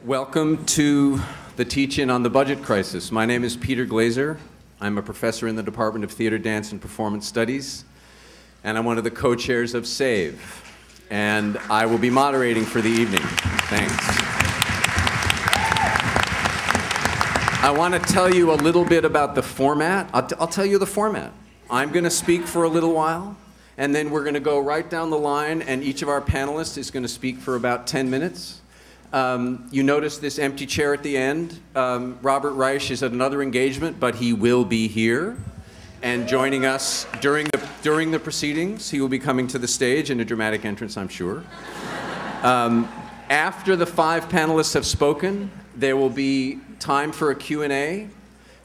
Welcome to the teach-in on the budget crisis. My name is Peter Glazer. I'm a professor in the Department of Theater, Dance, and Performance Studies, and I'm one of the co-chairs of SAVE. And I will be moderating for the evening. Thanks. I want to tell you a little bit about the format. I'll tell you the format. I'm going to speak for a little while, and then we're going to go right down the line, and each of our panelists is going to speak for about 10 minutes. You notice this empty chair at the end. Robert Reich is at another engagement, but he will be here and joining us during the proceedings. He will be coming to the stage in a dramatic entrance, I'm sure. After the 5 panelists have spoken, there will be time for a Q&A,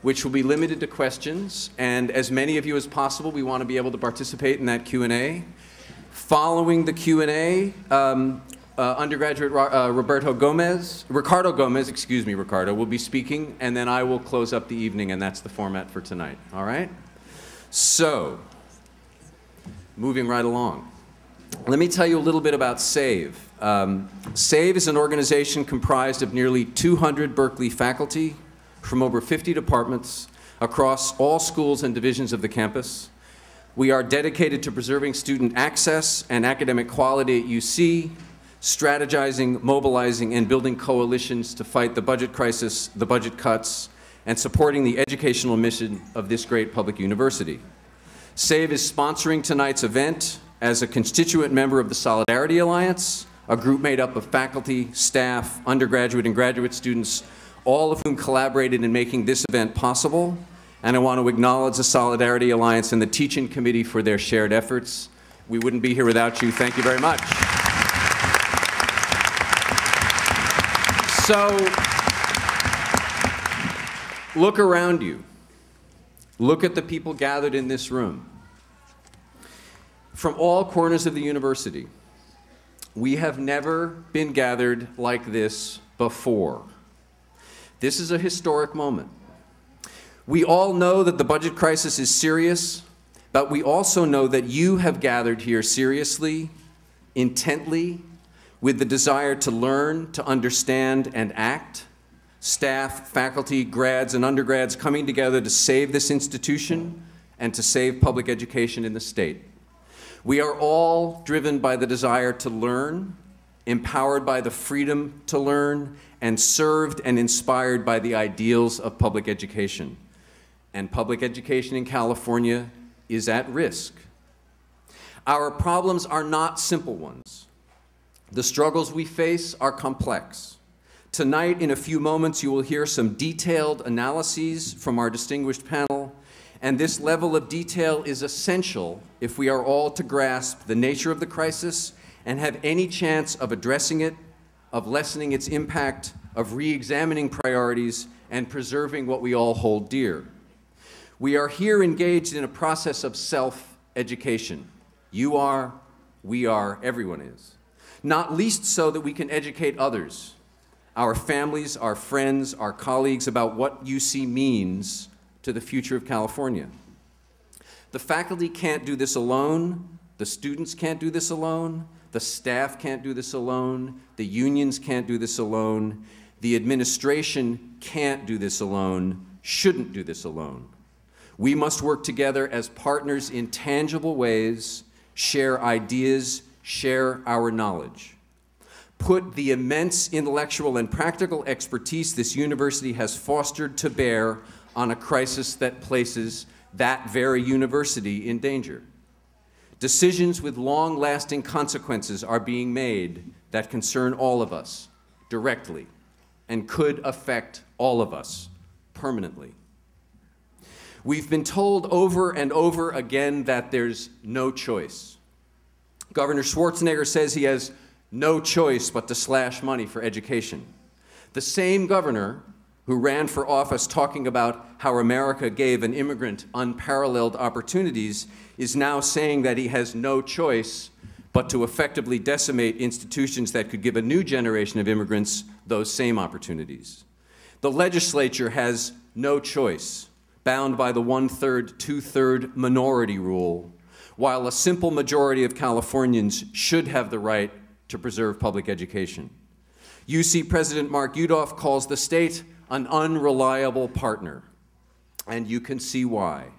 which will be limited to questions, and as many of you as possible, we want to be able to participate in that Q&A. Following the Q&A, undergraduate Ricardo Gomez, will be speaking, and then I will close up the evening, and that's the format for tonight, all right? So, moving right along. Let me tell you a little bit about SAVE. SAVE is an organization comprised of nearly 200 Berkeley faculty from over 50 departments across all schools and divisions of the campus. We are dedicated to preserving student access and academic quality at UC, strategizing, mobilizing, and building coalitions to fight the budget crisis, the budget cuts, and supporting the educational mission of this great public university. SAVE is sponsoring tonight's event as a constituent member of the Solidarity Alliance, a group made up of faculty, staff, undergraduate, and graduate students, all of whom collaborated in making this event possible. And I want to acknowledge the Solidarity Alliance and the teaching committee for their shared efforts. We wouldn't be here without you. Thank you very much. So, look around you. Look at the people gathered in this room. From all corners of the university, we have never been gathered like this before. This is a historic moment. We all know that the budget crisis is serious, but we also know that you have gathered here seriously, intently, with the desire to learn, to understand, and act. Staff, faculty, grads, and undergrads coming together to save this institution and to save public education in the state. We are all driven by the desire to learn, empowered by the freedom to learn, and served and inspired by the ideals of public education. And public education in California is at risk. Our problems are not simple ones. The struggles we face are complex. Tonight, in a few moments, you will hear some detailed analyses from our distinguished panel, and this level of detail is essential if we are all to grasp the nature of the crisis and have any chance of addressing it, of lessening its impact, of re-examining priorities, and preserving what we all hold dear. We are here engaged in a process of self-education. You are, we are, everyone is. Not least so that we can educate others, our families, our friends, our colleagues, about what UC means to the future of California. The faculty can't do this alone, the students can't do this alone, the staff can't do this alone, the unions can't do this alone, the administration can't do this alone, shouldn't do this alone. We must work together as partners in tangible ways, share ideas, share our knowledge. Put the immense intellectual and practical expertise this university has fostered to bear on a crisis that places that very university in danger. Decisions with long-lasting consequences are being made that concern all of us directly and could affect all of us permanently. We've been told over and over again that there's no choice. Governor Schwarzenegger says he has no choice but to slash money for education. The same governor who ran for office talking about how America gave an immigrant unparalleled opportunities is now saying that he has no choice but to effectively decimate institutions that could give a new generation of immigrants those same opportunities. The legislature has no choice, bound by the 1/3, 2/3 minority rule, while a simple majority of Californians should have the right to preserve public education. UC President Mark Yudof calls the state an unreliable partner, and you can see why.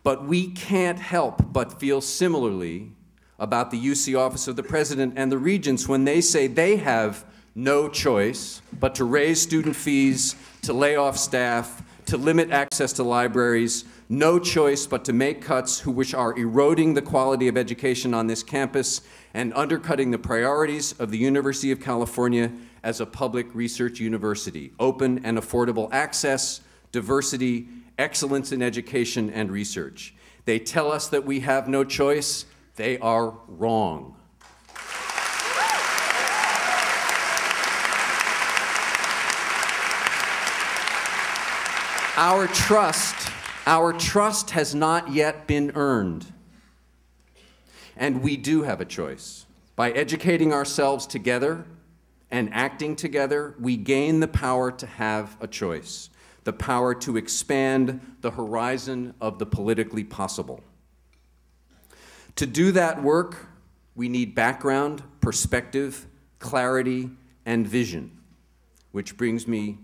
But we can't help but feel similarly about the UC Office of the President and the Regents when they say they have no choice but to raise student fees, to lay off staff, to limit access to libraries, no choice but to make cuts which are eroding the quality of education on this campus and undercutting the priorities of the University of California as a public research university: open and affordable access, diversity, excellence in education and research. They tell us that we have no choice. They are wrong. Our trust has not yet been earned. And we do have a choice. By educating ourselves together and acting together, we gain the power to have a choice, the power to expand the horizon of the politically possible. To do that work, we need background, perspective, clarity, and vision, which brings me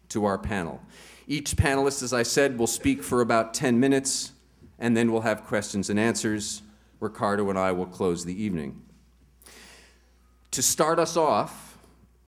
to our panel. Each panelist, as I said, will speak for about 10 minutes, and then we'll have questions and answers. Ricardo and I will close the evening. To start us off,